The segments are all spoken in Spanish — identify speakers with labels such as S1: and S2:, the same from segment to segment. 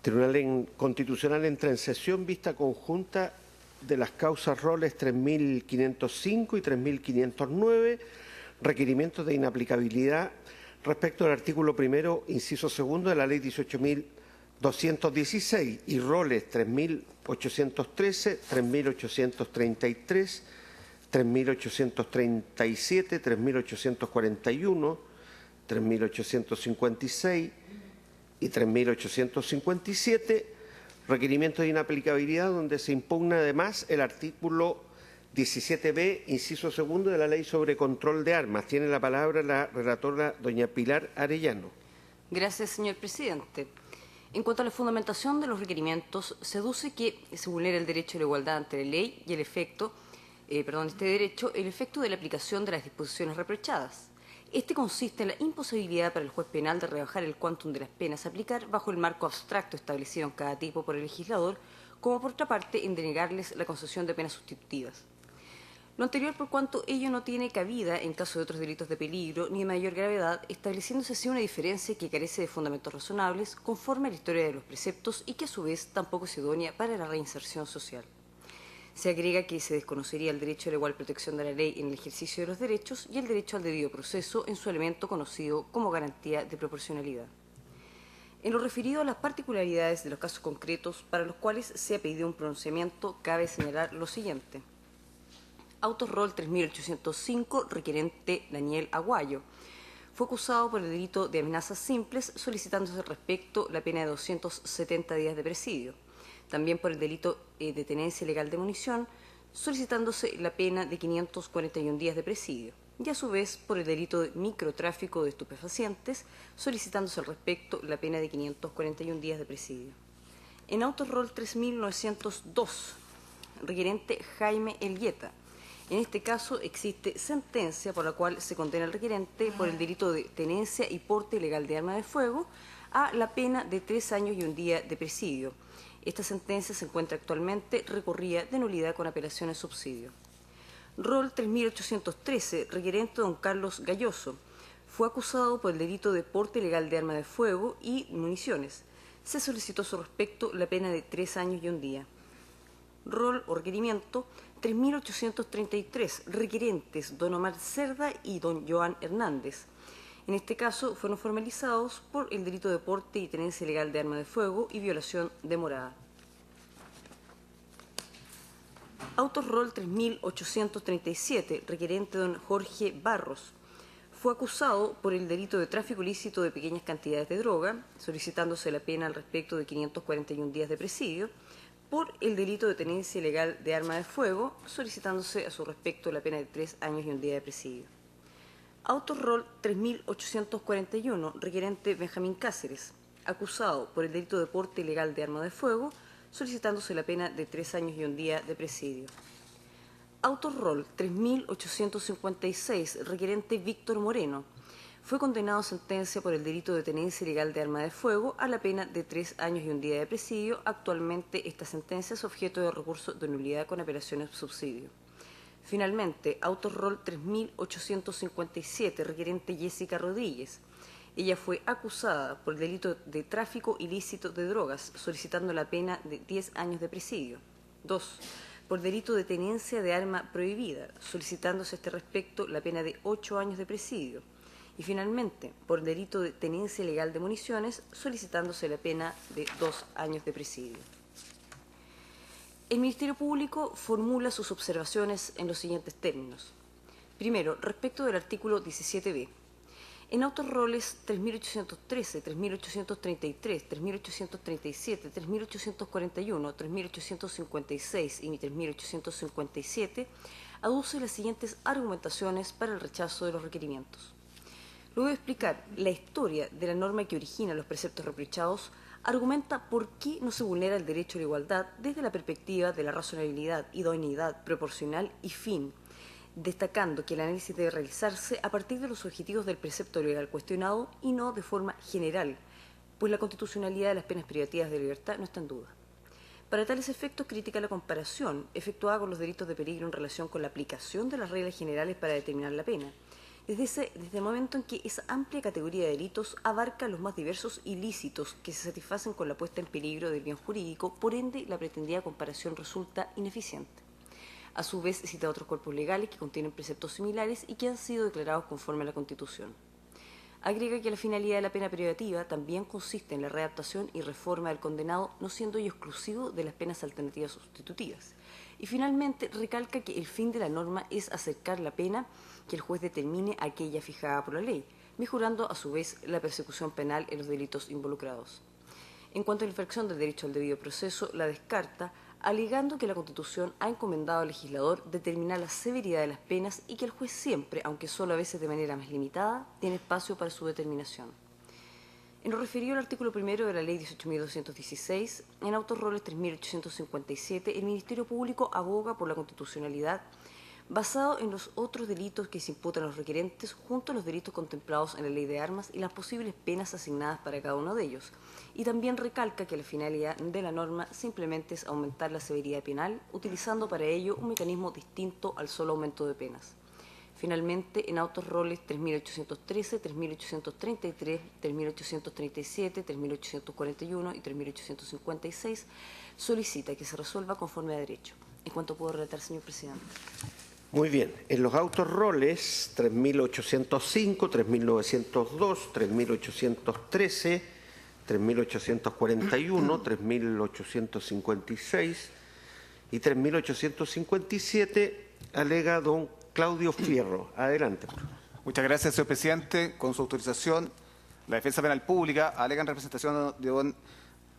S1: Tribunal Constitucional entra en sesión vista conjunta de las causas roles 3.505 y 3.509, requerimientos de inaplicabilidad respecto al artículo primero, inciso segundo de la Ley 18.216 y roles 3.813, 3.833, 3.837, 3.841, 3.856 y 3.857, requerimiento de inaplicabilidad donde se impugna además el artículo 17b, inciso segundo de la Ley sobre Control de Armas. Tiene la palabra la relatora doña Pilar Arellano.
S2: Gracias, señor presidente. En cuanto a la fundamentación de los requerimientos, se aduce que se vulnera el derecho a la igualdad ante la ley y el efecto, el efecto de la aplicación de las disposiciones reprochadas. Este consiste en la imposibilidad para el juez penal de rebajar el quantum de las penas a aplicar bajo el marco abstracto establecido en cada tipo por el legislador, como por otra parte en denegarles la concesión de penas sustitutivas. Lo anterior por cuanto ello no tiene cabida en caso de otros delitos de peligro ni de mayor gravedad, estableciéndose así una diferencia que carece de fundamentos razonables conforme a la historia de los preceptos y que a su vez tampoco es idónea para la reinserción social. Se agrega que se desconocería el derecho a la igual protección de la ley en el ejercicio de los derechos y el derecho al debido proceso en su elemento conocido como garantía de proporcionalidad. En lo referido a las particularidades de los casos concretos para los cuales se ha pedido un pronunciamiento, cabe señalar lo siguiente. Autos Rol 3805, requerente Daniel Aguayo. Fue acusado por el delito de amenazas simples, solicitándose al respecto la pena de 270 días de presidio. También por el delito de tenencia ilegal de munición, solicitándose la pena de 541 días de presidio. Y a su vez por el delito de microtráfico de estupefacientes, solicitándose al respecto la pena de 541 días de presidio. En Autos Rol 3902, requerente Jaime Elgueta. En este caso existe sentencia por la cual se condena al requerente por el delito de tenencia y porte ilegal de arma de fuego a la pena de 3 años y 1 día de presidio. Esta sentencia se encuentra actualmente recorrida de nulidad con apelación en subsidio. Rol 3813, requerente don Carlos Galloso. Fue acusado por el delito de porte ilegal de arma de fuego y municiones. Se solicitó a su respecto la pena de 3 años y 1 día. Rol o requerimiento 3833, requerentes don Omar Cerda y don Joan Hernández. En este caso fueron formalizados por el delito de porte y tenencia ilegal de arma de fuego y violación de morada. Autos Rol 3837, requerente don Jorge Barros. Fue acusado por el delito de tráfico ilícito de pequeñas cantidades de droga, solicitándose la pena al respecto de 541 días de presidio, por el delito de tenencia ilegal de arma de fuego, solicitándose a su respecto la pena de 3 años y 1 día de presidio. Autos Rol 3841, requerente Benjamín Cáceres, acusado por el delito de porte ilegal de arma de fuego, solicitándose la pena de 3 años y 1 día de presidio. Autos Rol 3856, requerente Víctor Moreno, fue condenado a sentencia por el delito de tenencia ilegal de arma de fuego a la pena de 3 años y 1 día de presidio. Actualmente esta sentencia es objeto de recurso de nulidad con apelación en subsidio. Finalmente, Autos Rol 3857, requerente Jessica Rodríguez. Ella fue acusada por el delito de tráfico ilícito de drogas, solicitando la pena de 10 años de presidio. 2. Por delito de tenencia de arma prohibida, solicitándose a este respecto la pena de 8 años de presidio. Y finalmente, por delito de tenencia ilegal de municiones, solicitándose la pena de 2 años de presidio. El Ministerio Público formula sus observaciones en los siguientes términos. Primero, respecto del artículo 17b. En Autos Roles 3813, 3833, 3837, 3841, 3856 y 3857, aduce las siguientes argumentaciones para el rechazo de los requerimientos. Luego de explicar la historia de la norma que origina los preceptos reprochados, argumenta por qué no se vulnera el derecho a la igualdad desde la perspectiva de la razonabilidad, idoneidad, proporcional y fin, destacando que el análisis debe realizarse a partir de los objetivos del precepto legal cuestionado y no de forma general, pues la constitucionalidad de las penas privativas de libertad no está en duda. Para tales efectos critica la comparación efectuada con los delitos de peligro en relación con la aplicación de las reglas generales para determinar la pena, desde el momento en que esa amplia categoría de delitos abarca los más diversos ilícitos que se satisfacen con la puesta en peligro del bien jurídico, por ende la pretendida comparación resulta ineficiente. A su vez cita otros cuerpos legales que contienen preceptos similares y que han sido declarados conforme a la Constitución. Agrega que la finalidad de la pena privativa también consiste en la readaptación y reforma del condenado, no siendo ello exclusivo de las penas alternativas sustitutivas. Y finalmente recalca que el fin de la norma es acercar la pena que el juez determine a aquella fijada por la ley, mejorando a su vez la persecución penal en los delitos involucrados. En cuanto a la infracción del derecho al debido proceso, la descarta, alegando que la Constitución ha encomendado al legislador determinar la severidad de las penas y que el juez siempre, aunque solo a veces de manera más limitada, tiene espacio para su determinación. En lo referido al artículo 1 de la Ley 18.216, en Autos Robles 3.857, el Ministerio Público aboga por la constitucionalidad basado en los otros delitos que se imputan a los requerentes junto a los delitos contemplados en la Ley de Armas y las posibles penas asignadas para cada uno de ellos. Y también recalca que la finalidad de la norma simplemente es aumentar la severidad penal, utilizando para ello un mecanismo distinto al solo aumento de penas. Finalmente, en Autos Robles 3.813, 3.833, 3.837, 3.841 y 3.856, solicita que se resuelva conforme a derecho. ¿En cuánto puedo relatar, señor presidente?
S1: Muy bien. En los Autos Roles 3.805, 3.902, 3.813, 3.841, 3.856 y 3.857, alega don Claudio Fierro. Adelante.
S3: Muchas gracias, señor presidente. Con su autorización, la Defensa Penal Pública alega en representación de don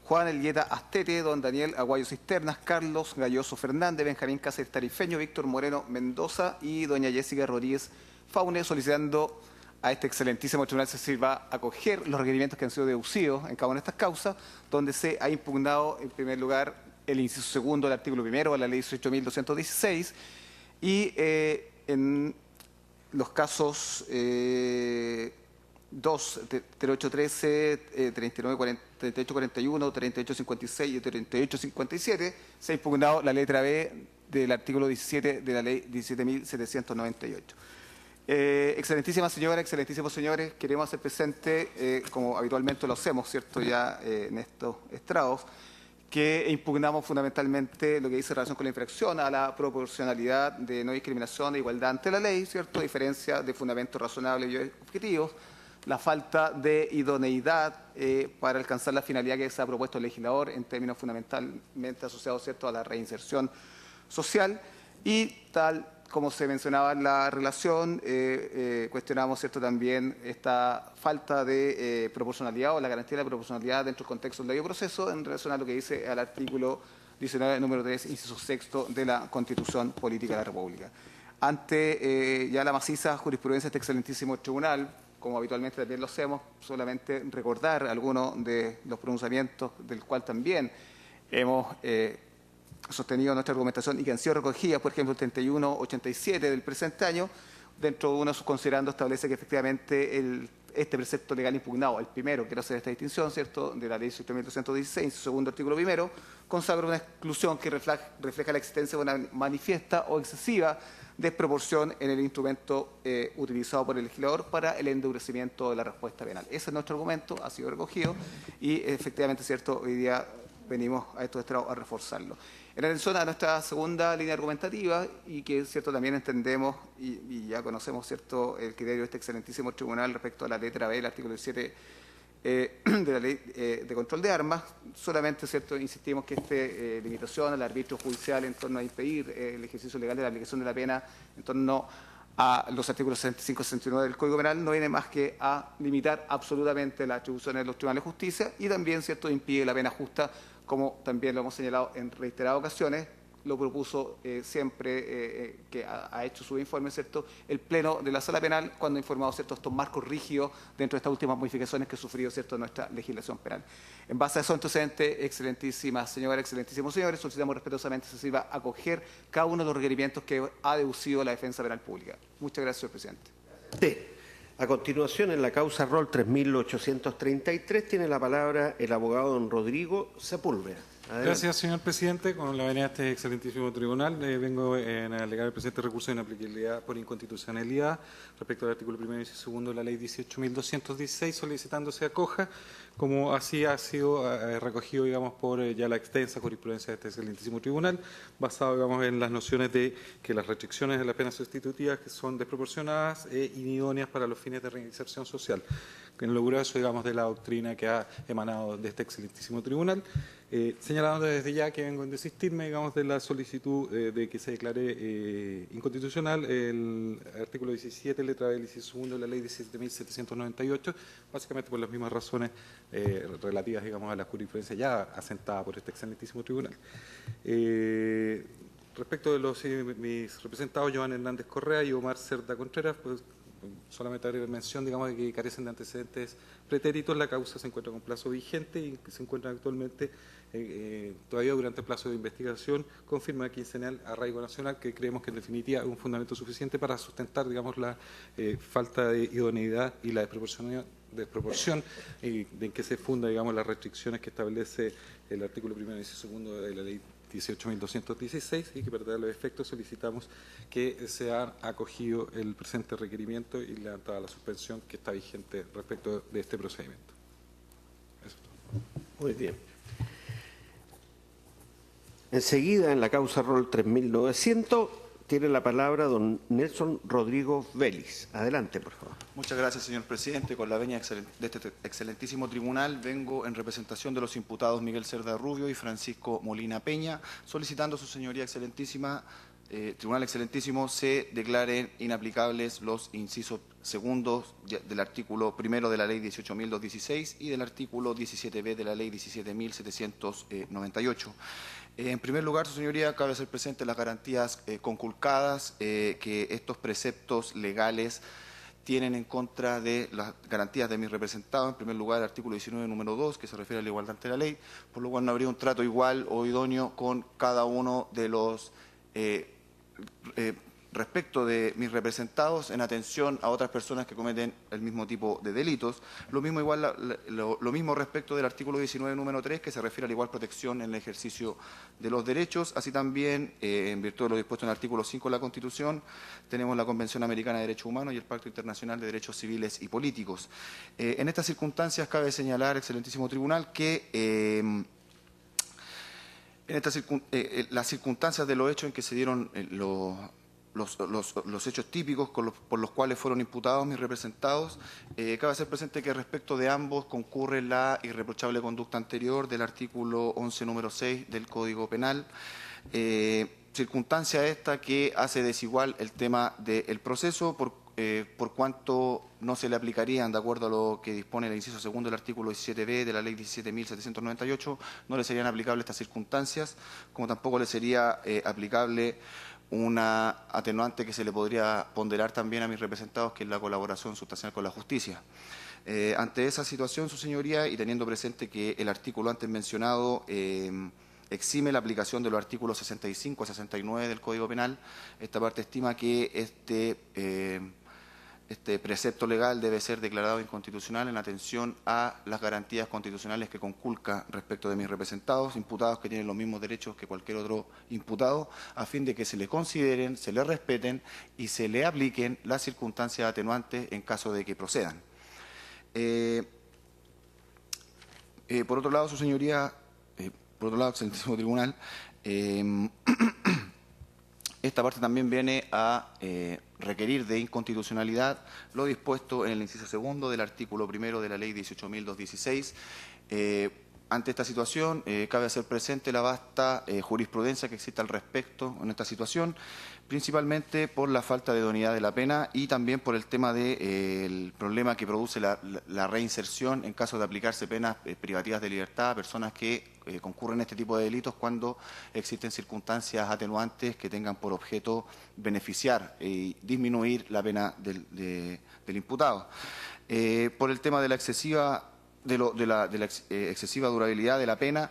S3: Juan Elgueta Astete, don Daniel Aguayo Cisternas, Carlos Galloso Fernández, Benjamín Cáceres Tarifeño, Víctor Moreno Mendoza y doña Jessica Rodríguez Faune, solicitando a este excelentísimo tribunal se sirva a acoger los requerimientos que han sido deducidos en cada una de estas causas, donde se ha impugnado en primer lugar el inciso segundo del artículo 1 de la Ley 18.216 y en los casos 2, 3813, 3841, 3856 y 3857 se ha impugnado la letra B del artículo 17 de la Ley 17.798. Excelentísimas señoras, excelentísimos señores, queremos hacer presente, como habitualmente lo hacemos, ¿cierto?, ya en estos estrados, que impugnamos fundamentalmente lo que dice en relación con la infracción a la proporcionalidad de no discriminación e igualdad ante la ley, ¿cierto?, a diferencia de fundamentos razonables y objetivos, la falta de idoneidad para alcanzar la finalidad que se ha propuesto el legislador en términos fundamentalmente asociados, ¿cierto?, a la reinserción social y tal como se mencionaba en la relación, cuestionamos, ¿cierto?, también esta falta de proporcionalidad o la garantía de la proporcionalidad dentro del contexto del debido proceso en relación a lo que dice el artículo 19, número 3, inciso sexto de la Constitución Política de la República. Ante ya la maciza jurisprudencia de este excelentísimo tribunal, como habitualmente también lo hacemos, solamente recordar algunos de los pronunciamientos del cual también hemos sostenido nuestra argumentación y que han sido recogidas, por ejemplo, el 3187 del presente año, dentro de uno de sus considerandos establece que efectivamente este precepto legal impugnado, el primero, quiero hacer esta distinción, ¿cierto?, de la Ley 7.216, su segundo artículo primero, consagra una exclusión que refleja la existencia de una manifiesta o excesiva desproporción en el instrumento utilizado por el legislador para el endurecimiento de la respuesta penal. Ese es nuestro argumento, ha sido recogido y efectivamente, ¿cierto?, hoy día venimos a estos estrados a reforzarlo. En relación a nuestra segunda línea argumentativa, y que, ¿cierto?, también entendemos y ya conocemos, ¿cierto?, el criterio de este excelentísimo tribunal respecto a la letra B del artículo 17 de la Ley de Control de Armas, solamente, ¿cierto?, insistimos que esta limitación al arbitrio judicial en torno a impedir el ejercicio legal de la aplicación de la pena en torno a los artículos 65 y 69 del Código Penal no viene más que a limitar absolutamente las atribuciones de los tribunales de justicia y también, ¿cierto?, impide la pena justa, como también lo hemos señalado en reiteradas ocasiones, lo propuso siempre que ha hecho su informe, ¿cierto?, el Pleno de la Sala Penal cuando ha informado, ¿cierto?, estos marcos rígidos dentro de estas últimas modificaciones que ha sufrido, ¿cierto?, nuestra legislación penal. En base a eso, entonces, excelentísimas señoras, excelentísimos señores, solicitamos respetuosamente se sirva a acoger cada uno de los requerimientos que ha deducido la Defensa Penal Pública. Muchas gracias, señor presidente.
S1: Sí. A continuación, en la causa rol 3.833, tiene la palabra el abogado don Rodrigo Sepúlveda. Adelante.
S4: Gracias, señor presidente. Con la venia de este excelentísimo tribunal, vengo a alegar el presente recurso de inaplicabilidad por inconstitucionalidad respecto al artículo 1 y 2 de la ley 18.216, solicitando se acoja, como así ha sido recogido, digamos, por ya la extensa jurisprudencia de este excelentísimo tribunal, basado, digamos, en las nociones de que las restricciones de las penas sustitutivas que son desproporcionadas e inidóneas para los fines de reinserción social. En lo grueso, digamos, de la doctrina que ha emanado de este excelentísimo tribunal, señalando desde ya que vengo en desistirme, digamos, de la solicitud de que se declare inconstitucional el artículo 17, letra B, del inciso segundo de la ley 17.798, básicamente por las mismas razones relativas, digamos, a la jurisprudencia ya asentada por este excelentísimo tribunal. Respecto de mis representados, Joan Hernández Correa y Omar Cerda Contreras, pues solamente haré mención, digamos, de que carecen de antecedentes pretéritos. La causa se encuentra con plazo vigente y se encuentran actualmente todavía durante el plazo de investigación con firma quincenal arraigo nacional, que creemos que en definitiva es un fundamento suficiente para sustentar, digamos, la falta de idoneidad y la desproporción de en que se funda, digamos, las restricciones que establece el artículo 1 y inciso segundo de la ley 18.216, y que para darle efecto solicitamos que sea acogido el presente requerimiento y levantada la suspensión que está vigente respecto de este procedimiento. Eso es todo.
S1: Muy bien. Enseguida, en la causa rol 3900, tiene la palabra don Nelson Rodrigo Vélez. Adelante, por favor.
S5: Muchas gracias, señor presidente. Con la venia de este excelentísimo tribunal, vengo en representación de los imputados Miguel Cerda Rubio y Francisco Molina Peña, solicitando a su señoría excelentísima, tribunal excelentísimo, se declaren inaplicables los incisos segundos del artículo 1 de la ley 18.216 y del artículo 17b de la ley 17.798. En primer lugar, su señoría, cabe hacer presente las garantías conculcadas que estos preceptos legales tienen en contra de las garantías de mis representados. En primer lugar, el artículo 19, número 2, que se refiere a la igualdad ante la ley, por lo cual no habría un trato igual o idóneo con cada uno de los respecto de mis representados en atención a otras personas que cometen el mismo tipo de delitos. Lo mismo lo mismo respecto del artículo 19, número 3, que se refiere a la igual protección en el ejercicio de los derechos. Así también, en virtud de lo dispuesto en el artículo 5 de la Constitución, tenemos la Convención Americana de Derechos Humanos y el Pacto Internacional de Derechos Civiles y Políticos. En estas circunstancias cabe señalar, excelentísimo tribunal, que las circunstancias de los hechos en que se dieron los hechos típicos por los cuales fueron imputados mis representados, cabe hacer presente que respecto de ambos concurre la irreprochable conducta anterior del artículo 11, número 6 del Código Penal, circunstancia esta que hace desigual el tema del proceso por cuanto no se le aplicarían, de acuerdo a lo que dispone el inciso segundo del artículo 17b de la ley 17.798, no le serían aplicables estas circunstancias, como tampoco le sería aplicable una atenuante que se le podría ponderar también a mis representados, que es la colaboración sustancial con la justicia. Ante esa situación, su señoría, y teniendo presente que el artículo antes mencionado exime la aplicación de los artículos 65 a 69 del Código Penal, esta parte estima que este precepto legal debe ser declarado inconstitucional en atención a las garantías constitucionales que conculca respecto de mis representados, imputados que tienen los mismos derechos que cualquier otro imputado, a fin de que se le consideren, se le respeten y se le apliquen las circunstancias atenuantes en caso de que procedan. Por otro lado, su señoría, excelentísimo tribunal, esta parte también viene a requerir de inconstitucionalidad lo dispuesto en el inciso segundo del artículo 1 de la ley 18.216. Ante esta situación, cabe hacer presente la vasta jurisprudencia que existe al respecto en esta situación, principalmente por la falta de idoneidad de la pena y también por el tema del problema que produce la reinserción en caso de aplicarse penas privativas de libertad a personas que concurren a este tipo de delitos cuando existen circunstancias atenuantes que tengan por objeto beneficiar y disminuir la pena del imputado. Por el tema de la excesiva excesiva durabilidad de la pena,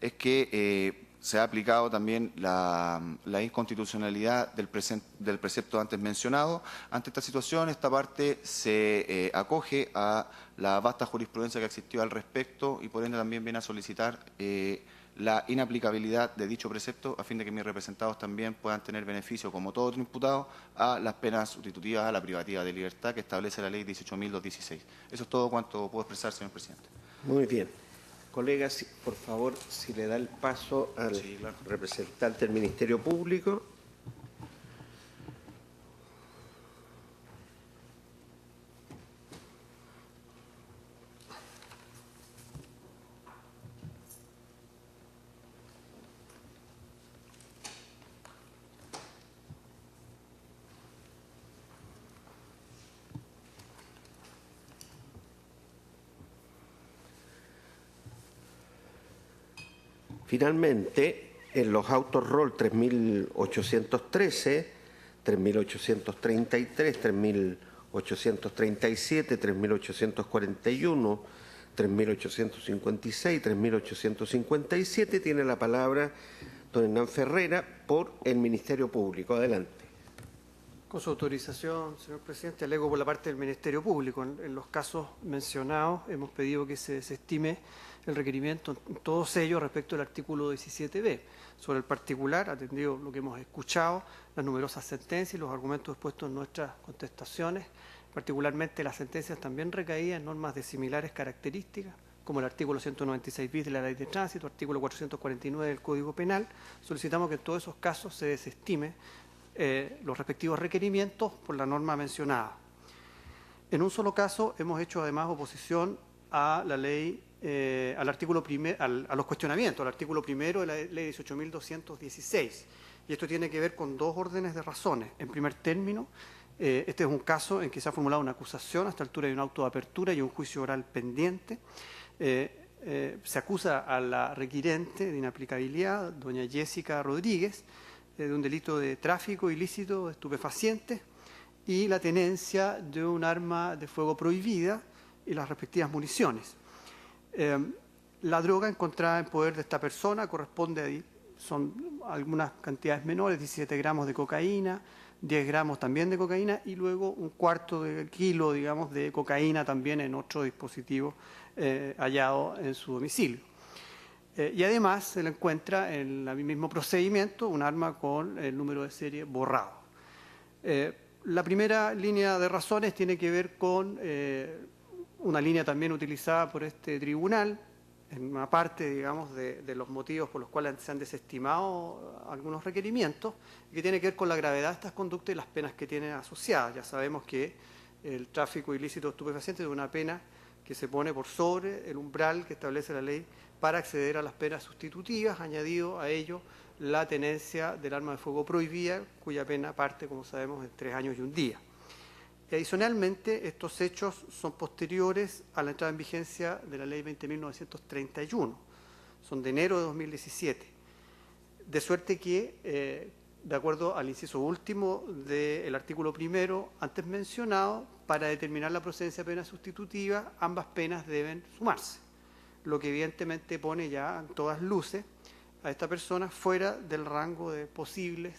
S5: es que se ha aplicado también la inconstitucionalidad del precepto antes mencionado. Ante esta situación, esta parte se acoge a la vasta jurisprudencia que existió al respecto y por ende también viene a solicitar la inaplicabilidad de dicho precepto a fin de que mis representados también puedan tener beneficio, como todo otro imputado, a las penas sustitutivas a la privativa de libertad que establece la ley 18.216. Eso es todo cuanto puedo expresar, señor presidente.
S1: Muy bien. Colegas, por favor, si le da el paso al representante del Ministerio Público. Finalmente, en los autos roll 3.813, 3.833, 3.837, 3.841, 3.856, 3.857, tiene la palabra don Hernán Ferrera por el Ministerio Público. Adelante.
S6: Con su autorización, señor presidente, alego por la parte del Ministerio Público. En los casos mencionados hemos pedido que se desestime el requerimiento en todos ellos respecto al artículo 17b. Sobre el particular, atendido lo que hemos escuchado, las numerosas sentencias y los argumentos expuestos en nuestras contestaciones, particularmente las sentencias también recaídas en normas de similares características, como el artículo 196 bis de la Ley de Tránsito, artículo 449 del Código Penal, solicitamos que en todos esos casos se desestime los respectivos requerimientos por la norma mencionada. En un solo caso hemos hecho además oposición a la ley, al artículo a los cuestionamientos, al artículo primero de la ley 18.216, y esto tiene que ver con dos órdenes de razones. En primer término, este es un caso en que se ha formulado una acusación, a esta altura hay un auto de apertura y un juicio oral pendiente. Se acusa a la requirente de inaplicabilidad, doña Jessica Rodríguez, de un delito de tráfico ilícito de estupefacientes y la tenencia de un arma de fuego prohibida y las respectivas municiones. La droga encontrada en poder de esta persona corresponde son algunas cantidades menores, 17 gramos de cocaína, 10 gramos también de cocaína y luego un cuarto de kilo, digamos, de cocaína también en otro dispositivo hallado en su domicilio. Y además se le encuentra en el mismo procedimiento un arma con el número de serie borrado. La primera línea de razones tiene que ver con una línea también utilizada por este tribunal, en una parte, digamos, de los motivos por los cuales se han desestimado algunos requerimientos, que tiene que ver con la gravedad de estas conductas y las penas que tienen asociadas. Ya sabemos que el tráfico ilícito de estupefacientes es una pena que se pone por sobre el umbral que establece la ley para acceder a las penas sustitutivas, añadido a ello la tenencia del arma de fuego prohibida, cuya pena parte, como sabemos, en 3 años y 1 día. Y adicionalmente, estos hechos son posteriores a la entrada en vigencia de la ley 20.931, son de enero de 2017, de suerte que, de acuerdo al inciso último del artículo primero antes mencionado, para determinar la procedencia de pena sustitutiva, ambas penas deben sumarse, lo que evidentemente pone ya en todas luces a esta persona fuera del rango de posibles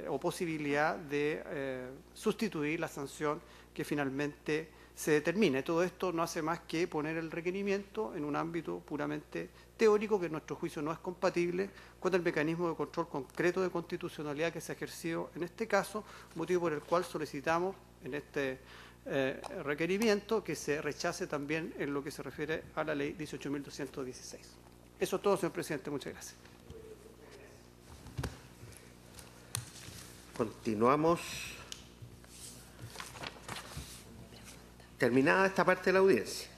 S6: o posibilidad de sustituir la sanción que finalmente se determine. Todo esto no hace más que poner el requerimiento en un ámbito puramente teórico que en nuestro juicio no es compatible con el mecanismo de control concreto de constitucionalidad que se ha ejercido en este caso, motivo por el cual solicitamos en este requerimiento que se rechace también en lo que se refiere a la ley 18.216. Eso es todo, señor presidente. Muchas gracias.
S1: Continuamos. Terminada esta parte de la audiencia.